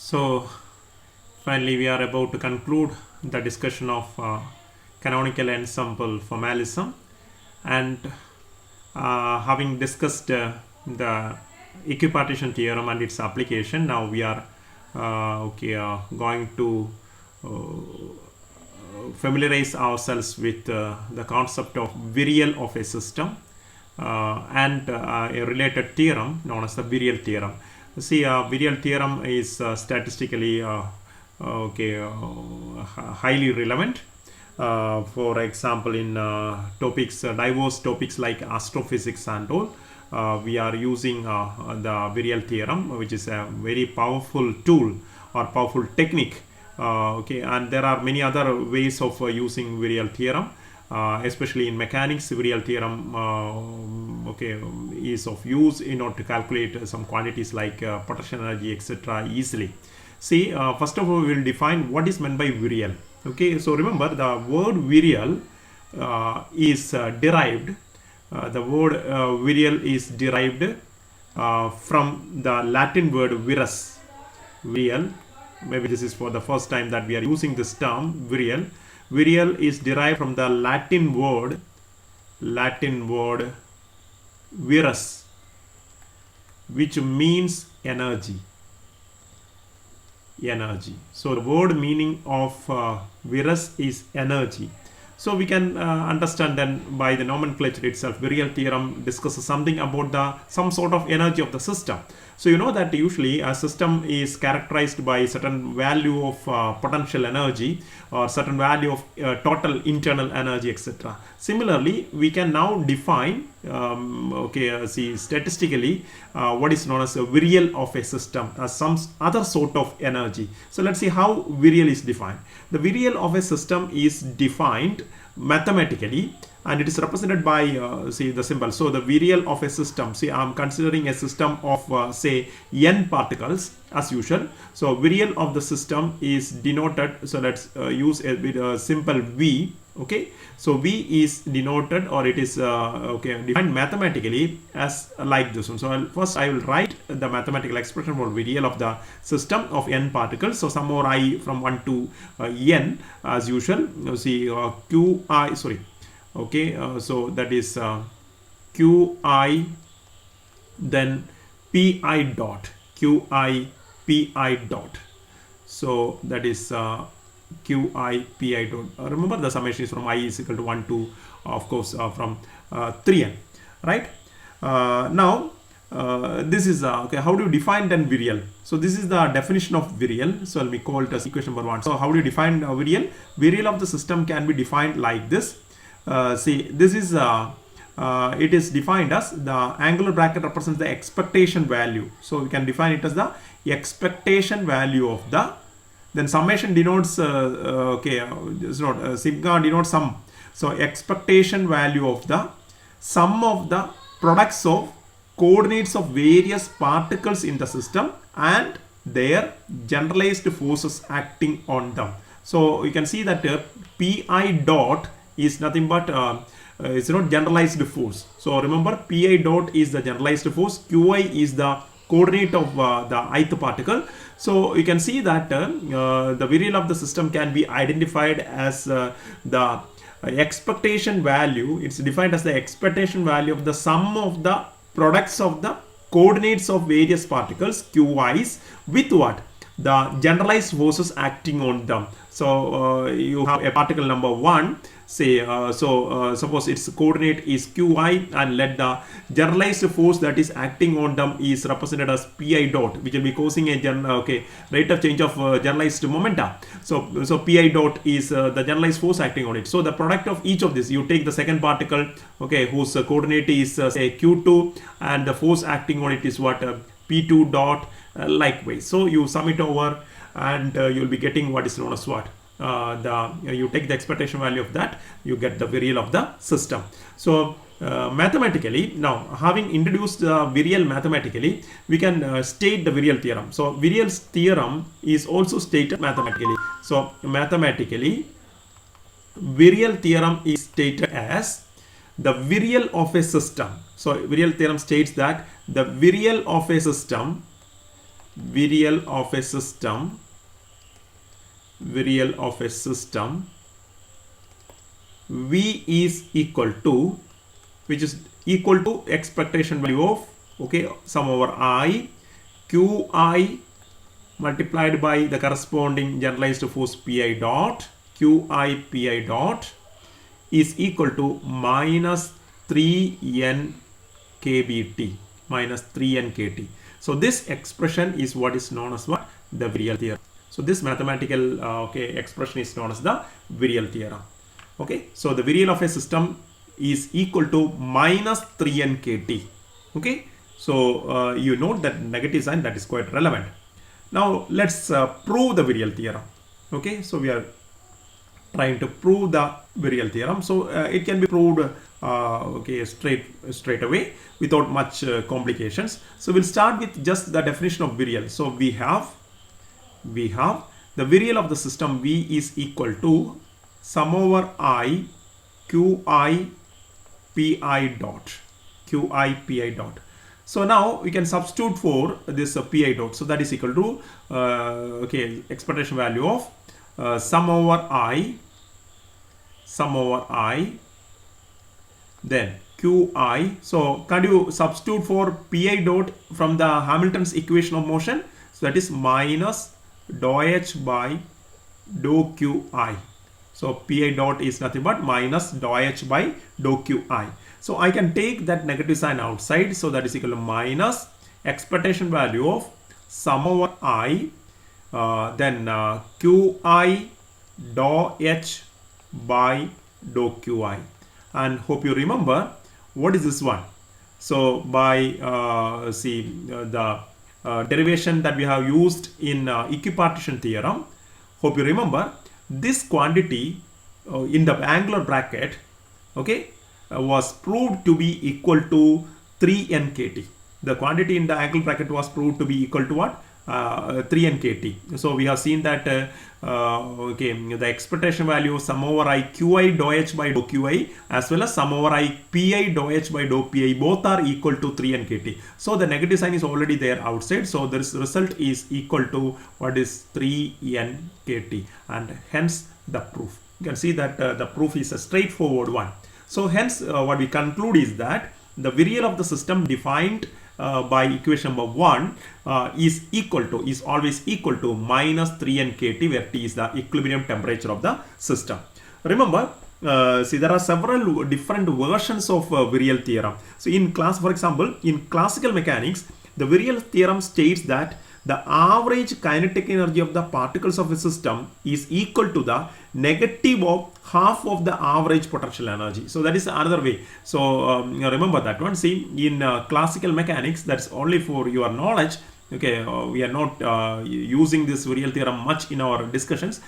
So finally we are about to conclude the discussion of canonical ensemble formalism, and having discussed the equipartition theorem and its application, now we are going to familiarize ourselves with the concept of virial of a system and a related theorem known as the virial theorem. See, virial theorem is statistically highly relevant. For example, in topics, diverse topics like astrophysics and all, we are using the virial theorem, which is a very powerful tool or powerful technique. And there are many other ways of using virial theorem. Especially in mechanics, virial theorem is of use in order to calculate some quantities like potential energy, etc. easily. See, first of all, we will define what is meant by virial. Okay, so remember the word virial is derived. The word virial is derived from the Latin word virus. Virial. Maybe this is for the first time that we are using this term virial. Virial is derived from the Latin word virus, which means energy. So the word meaning of virus is energy. So we can understand then by the nomenclature itself, virial theorem discusses something about some sort of energy of the system. So you know that usually a system is characterized by certain value of potential energy or certain value of total internal energy, etc. Similarly, we can now define statistically what is known as a virial of a system as some other sort of energy. So let's see how virial is defined. The virial of a system is defined mathematically, and it is represented by the symbol. So the virial of a system, see, I'm considering a system of say n particles as usual. So virial of the system is denoted, so let's use a simple V. Okay, so V is denoted, or it is defined mathematically as like this one. So I will write the mathematical expression for virial of the system of n particles. So some more I from 1 to n as usual. See, Qi, sorry. So that is Qi, then Pi dot, Qi Pi dot. So that is Qi Pi dot. Remember the summation is from I is equal to 1 to, of course, from 3n, right? Now this is how do you define then virial? So this is the definition of virial. So let me call it as equation number 1. So how do you define virial? Virial of the system can be defined like this. See, this is it is defined as the angular bracket represents the expectation value. So we can define it as the expectation value of the, then summation denotes sigma denotes sum. So expectation value of the sum of the products of coordinates of various particles in the system and their generalized forces acting on them. So you can see that Pi dot is nothing but it's not generalized force. So remember, Pi dot is the generalized force, Qi is the coordinate of the ith particle. So you can see that the virial of the system can be identified as the expectation value. It's defined as the expectation value of the sum of the products of the coordinates of various particles Qi's with what? The generalized forces acting on them. So you have a particle number 1, say suppose its coordinate is Qi, and let the generalized force that is acting on them is represented as Pi dot, which will be causing a rate of change of generalized momenta. So Pi dot is the generalized force acting on it. So the product of each of this, you take the second particle, whose coordinate is say Q2, and the force acting on it is what? P2 dot, likewise. So you sum it over, and you'll be getting what is known as what? You take the expectation value of that, you get the virial of the system. So mathematically, now having introduced the virial mathematically, we can state the virial theorem. So virial's theorem is also stated mathematically. So mathematically, virial theorem is stated as the virial of a system. So virial theorem states that the virial of a system virial of a system, virial of a system, V is equal to, which is equal to expectation value of, okay, sum over I, Qi multiplied by the corresponding generalized force Pi dot, Qi Pi dot is equal to minus 3n kBt, minus 3n kt. So this expression is what is known as what? The virial theorem. So this mathematical expression is known as the virial theorem. Okay, so the virial of a system is equal to minus 3n kt. Okay, so you note that negative sign, that is quite relevant. Now let's prove the virial theorem. Okay, so we are trying to prove the virial theorem. So it can be proved straight away without much complications. So we'll start with just the definition of virial. So we have the virial of the system V is equal to sum over I Qi Pi dot, Qi Pi dot. So now we can substitute for this Pi dot. So that is equal to expectation value of sum over I, then Qi. So can you substitute for Pi dot from the Hamilton's equation of motion? So that is minus dou H by dou Qi. So Pi dot is nothing but minus dou H by dou Qi. So I can take that negative sign outside. So that is equal to minus expectation value of sum over I, then Qi dou H by dou Qi. And hope you remember what is this one. So by the derivation that we have used in equipartition theorem, hope you remember this quantity in the angular bracket, okay, was proved to be equal to 3n kt. The quantity in the angular bracket was proved to be equal to what? 3n kt. So we have seen that the expectation value sum over I Qi dou H by dou Qi as well as sum over I Pi dou H by dou Pi both are equal to 3n kt. So the negative sign is already there outside. So the result is equal to what is 3n kt, and hence the proof. You can see that the proof is a straightforward one. So hence what we conclude is that the virial of the system defined by equation number 1 is always equal to minus 3n kt, where T is the equilibrium temperature of the system. Remember, see, there are several different versions of virial theorem. So for example, in classical mechanics, the virial theorem states that the average kinetic energy of the particles of a system is equal to the negative of half of the average potential energy. So that is another way. So remember that one. See, in classical mechanics, that's only for your knowledge. Okay, we are not using this virial theorem much in our discussions.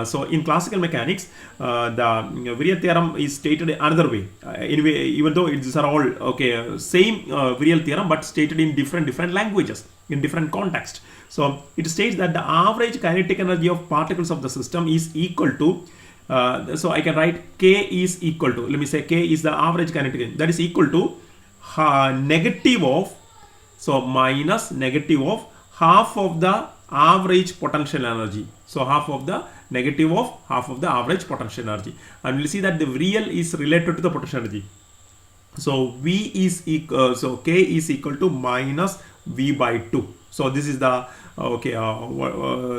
So in classical mechanics, the virial theorem is stated another way. Anyway, even though these are all same virial theorem, but stated in different languages, in different context. So it states that the average kinetic energy of particles of the system is equal to, so I can write K is equal to, let me say K is the average kinetic energy, that is equal to negative of, so minus negative of half of the average potential energy. So half of the negative of half of the average potential energy, and we'll see that the virial is related to the potential energy. So V is equal, so K is equal to minus V by 2. So this is the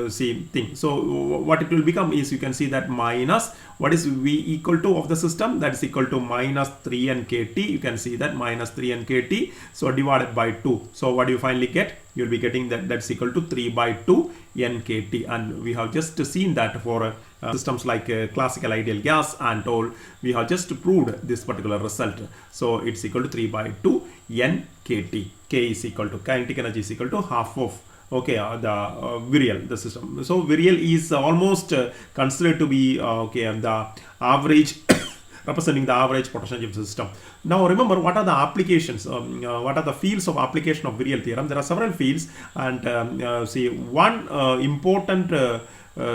same thing. So what it will become is, you can see that minus what is V equal to of the system, that is equal to minus 3n kt. You can see that minus 3n kt. So divided by 2. So what do you finally get? You will be getting that's equal to 3 by 2 n kt. And we have just seen that for systems like classical ideal gas and all, we have just proved this particular result. So it's equal to 3 by 2 n kt. K is equal to, kinetic energy is equal to half of the virial, the system. So virial is almost considered to be the average representing the average potential energy of the system. Now remember, what are the applications, what are the fields of application of virial theorem? There are several fields, and see, one important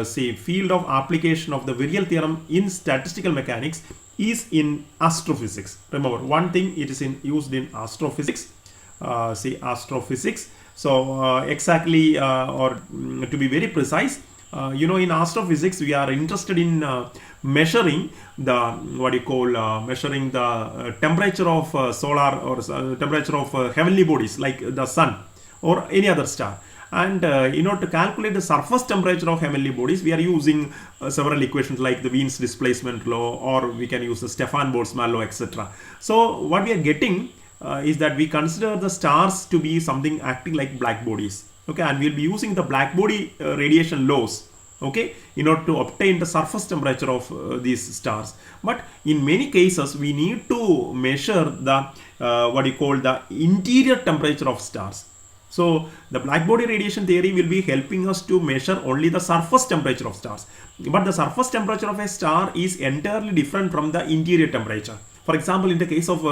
field of application of the virial theorem in statistical mechanics is in astrophysics. Remember one thing, it is used in astrophysics. Astrophysics, So exactly, to be very precise, in astrophysics we are interested in measuring the measuring the temperature of solar or temperature of heavenly bodies like the sun or any other star. And in order to calculate the surface temperature of heavenly bodies, we are using several equations like the Wien's displacement law, or we can use the Stefan Boltzmann law, etc. So what we are getting is that we consider the stars to be something acting like black bodies, okay, and we'll be using the black body radiation laws, okay, in order to obtain the surface temperature of these stars. But in many cases we need to measure the the interior temperature of stars. So the black body radiation theory will be helping us to measure only the surface temperature of stars, but the surface temperature of a star is entirely different from the interior temperature. For example, in the case of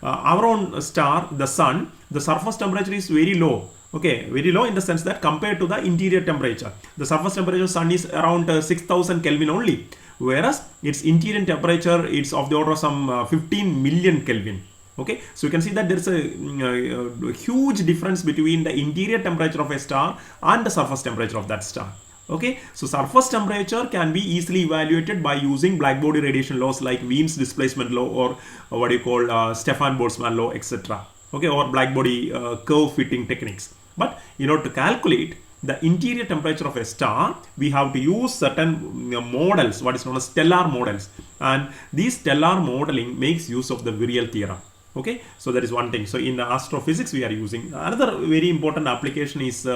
our own star, the sun, the surface temperature is very low. Okay, very low in the sense that compared to the interior temperature, the surface temperature of sun is around 6000 Kelvin only, whereas its interior temperature is of the order of some 15 million Kelvin. Okay, so you can see that there is a huge difference between the interior temperature of a star and the surface temperature of that star. Okay, so surface temperature can be easily evaluated by using black body radiation laws like Wien's displacement law, or Stefan Boltzmann law, etc. Okay, or black body curve fitting techniques. But in order to calculate the interior temperature of a star, we have to use certain models, what is known as stellar models, and these stellar modeling makes use of the Virial theorem. Okay, so that is one thing. So in astrophysics we are using another very important application is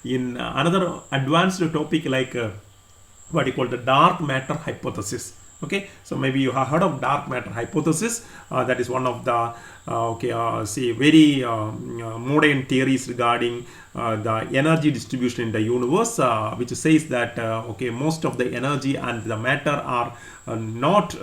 in another advanced topic like the dark matter hypothesis. Okay, so maybe you have heard of dark matter hypothesis. That is one of the very modern theories regarding the energy distribution in the universe, which says that most of the energy and the matter are not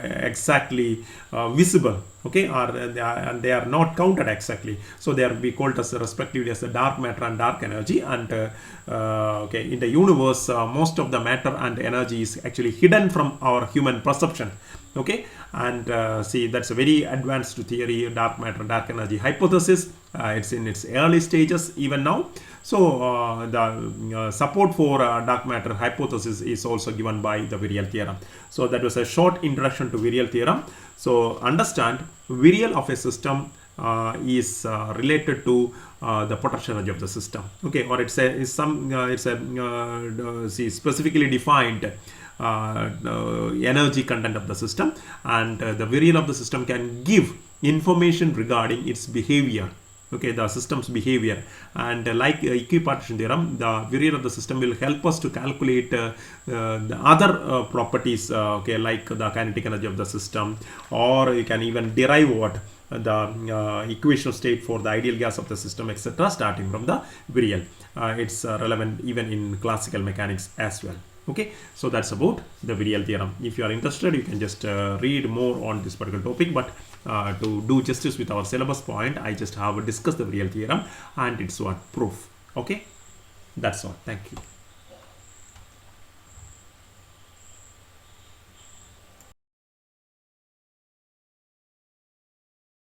exactly visible, okay, and they are not counted exactly. So they are be called as respectively as the dark matter and dark energy. And in the universe, most of the matter and energy is actually hidden from our human perception. Okay, and that's a very advanced theory, dark matter dark energy hypothesis. It's in its early stages even now. So the support for dark matter hypothesis is also given by the Virial theorem. So that was a short introduction to Virial theorem. So understand, Virial of a system is related to the potential energy of the system. Okay, or it's specifically defined energy content of the system, and the Virial of the system can give information regarding its behavior. Okay, the system's behavior, and like equipartition theorem, the Virial of the system will help us to calculate the other properties, like the kinetic energy of the system, or you can even derive what the equation state for the ideal gas of the system, etc., starting from the Virial. It's relevant even in classical mechanics as well. Okay, so that's about the Virial theorem. If you are interested, you can just read more on this particular topic, but to do justice with our syllabus point, I just have discussed the Virial theorem and its proof. Okay, that's all. Thank you.